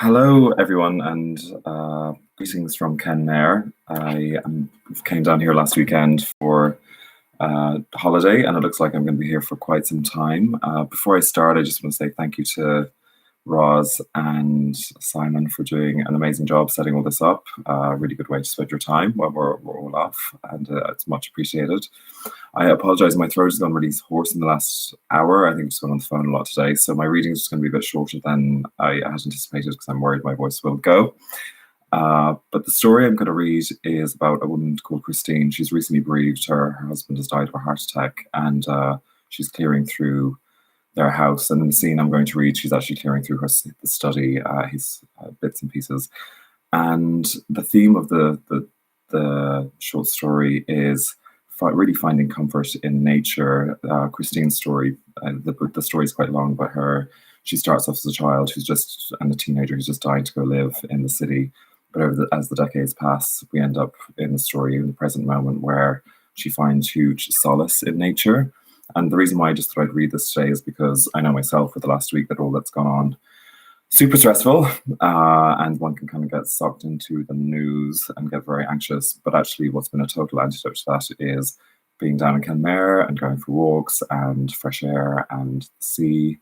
Hello, everyone, and greetings from Kenmare. Came down here last weekend for holiday, and it looks like I'm going to be here for quite some time. Before I start, I just want to say thank you to Roz and Simon for doing an amazing job setting all this up. Really good way to spend your time while we're all off, and it's much appreciated. I apologize, my throat has gone really hoarse in the last hour. I think I've just gone on the phone a lot today, so my reading is just going to be a bit shorter than I had anticipated because I'm worried my voice will go. But the story I'm going to read is about a woman called Christine. She's recently bereaved. Her husband has died of a heart attack, and she's clearing through their house. And in the scene I'm going to read, she's actually clearing through the study, his bits and pieces. And the theme of the short story is really finding comfort in nature. Christine's story, the story is quite long, but she starts off as a child and a teenager who's just dying to go live in the city. But as the decades pass, we end up in the story in the present moment where she finds huge solace in nature. And the reason why I just thought I'd read this today is because I know myself for the last week that all that's gone on super stressful, and one can kind of get sucked into the news and get very anxious. But actually, what's been a total antidote to that is being down in Kenmare and going for walks and fresh air and the sea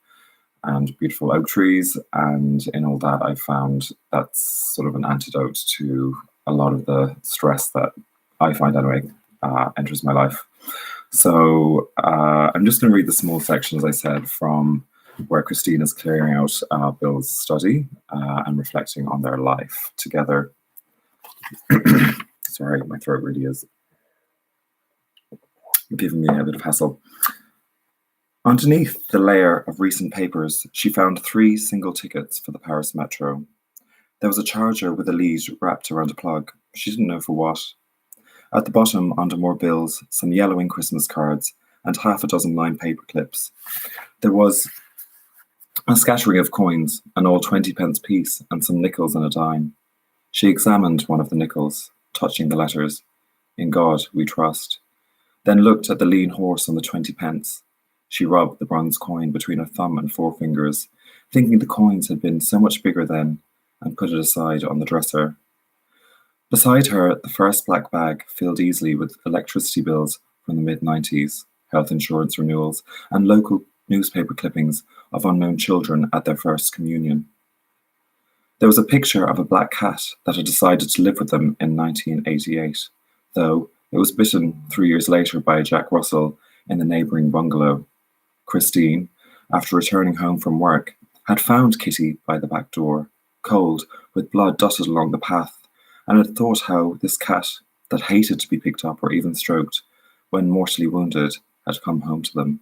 and beautiful oak trees. And in all that, I found that's sort of an antidote to a lot of the stress that I find anyway enters my life. So I'm just going to read the small section, as I said, from where Christine is clearing out Bill's study and reflecting on their life together. Sorry, my throat really is giving me a bit of hassle. Underneath the layer of recent papers, she found 3 single tickets for the Paris metro. There was a charger with a lead wrapped around a plug. She didn't know for what. At the bottom, under more bills, some yellowing Christmas cards and half a dozen lined paper clips. There was a scattering of coins, an old 20p piece and some nickels and a dime. She examined one of the nickels, touching the letters, "In God we trust," then looked at the lean horse on the 20p. She rubbed the bronze coin between her thumb and forefingers, thinking the coins had been so much bigger then, and put it aside on the dresser. Beside her, the first black bag filled easily with electricity bills from the mid-90s, health insurance renewals, and local newspaper clippings of unknown children at their first communion. There was a picture of a black cat that had decided to live with them in 1988, though it was bitten 3 years later by a Jack Russell in the neighbouring bungalow. Christine, after returning home from work, had found Kitty by the back door, cold, with blood dotted along the path, and had thought how this cat, that hated to be picked up or even stroked, when mortally wounded, had come home to them.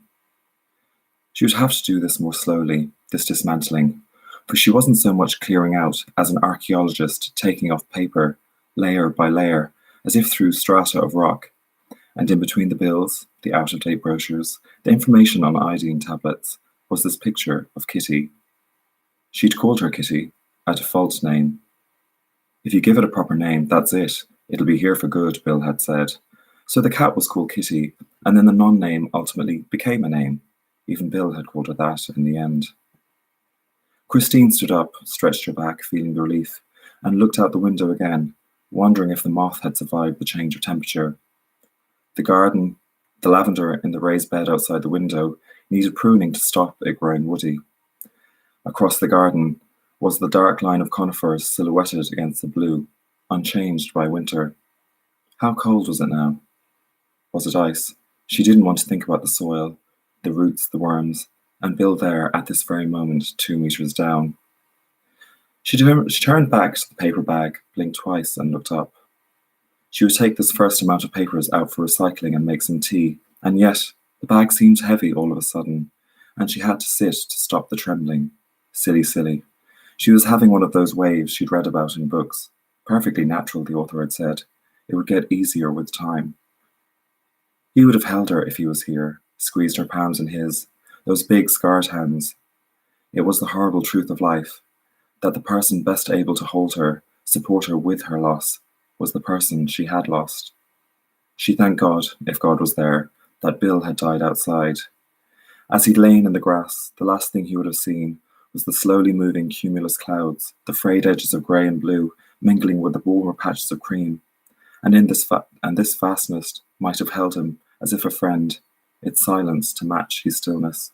She would have to do this more slowly, this dismantling, for she wasn't so much clearing out as an archaeologist taking off paper, layer by layer, as if through strata of rock, and in between the bills, the out-of-date brochures, the information on iodine tablets, was this picture of Kitty. She'd called her Kitty, a default name. If you give it a proper name, that's it. It'll be here for good, Bill had said. So the cat was called Kitty, and then the non-name ultimately became a name. Even Bill had called her that in the end. Christine stood up, stretched her back, feeling the relief, and looked out the window again, wondering if the moth had survived the change of temperature. The garden, the lavender in the raised bed outside the window, needed pruning to stop it growing woody. Across the garden was the dark line of conifers silhouetted against the blue, unchanged by winter. How cold was it now? Was it ice? She didn't want to think about the soil, the roots, the worms, and Bill there at this very moment 2 meters down. She turned back to the paper bag, blinked twice, and looked up. She would take this first amount of papers out for recycling and make some tea, and yet the bag seemed heavy all of a sudden, and she had to sit to stop the trembling. Silly. She was having one of those waves she'd read about in books. Perfectly natural, the author had said. It would get easier with time. He would have held her if he was here, squeezed her palms in his, those big scarred hands. It was the horrible truth of life, that the person best able to hold her, support her with her loss, was the person she had lost. She thanked God, if God was there, that Bill had died outside. As he'd lain in the grass, the last thing he would have seen was the slowly moving cumulus clouds, the frayed edges of grey and blue mingling with the warmer patches of cream. And this vastness might have held him as if a friend, its silence to match his stillness.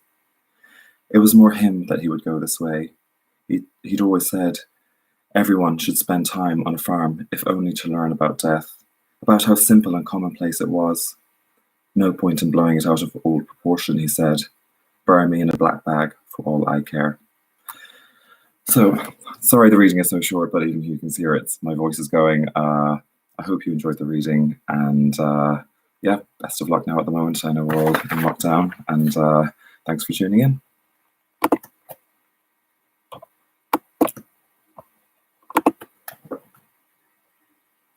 It was more him that he would go this way. He'd always said, everyone should spend time on a farm if only to learn about death, about how simple and commonplace it was. No point in blowing it out of all proportion, he said. Bury me in a black bag for all I care. So, sorry the reading is so short, but even you can hear it. My voice is going. I hope you enjoyed the reading, and yeah, best of luck now at the moment. I know we're all in lockdown, and thanks for tuning in.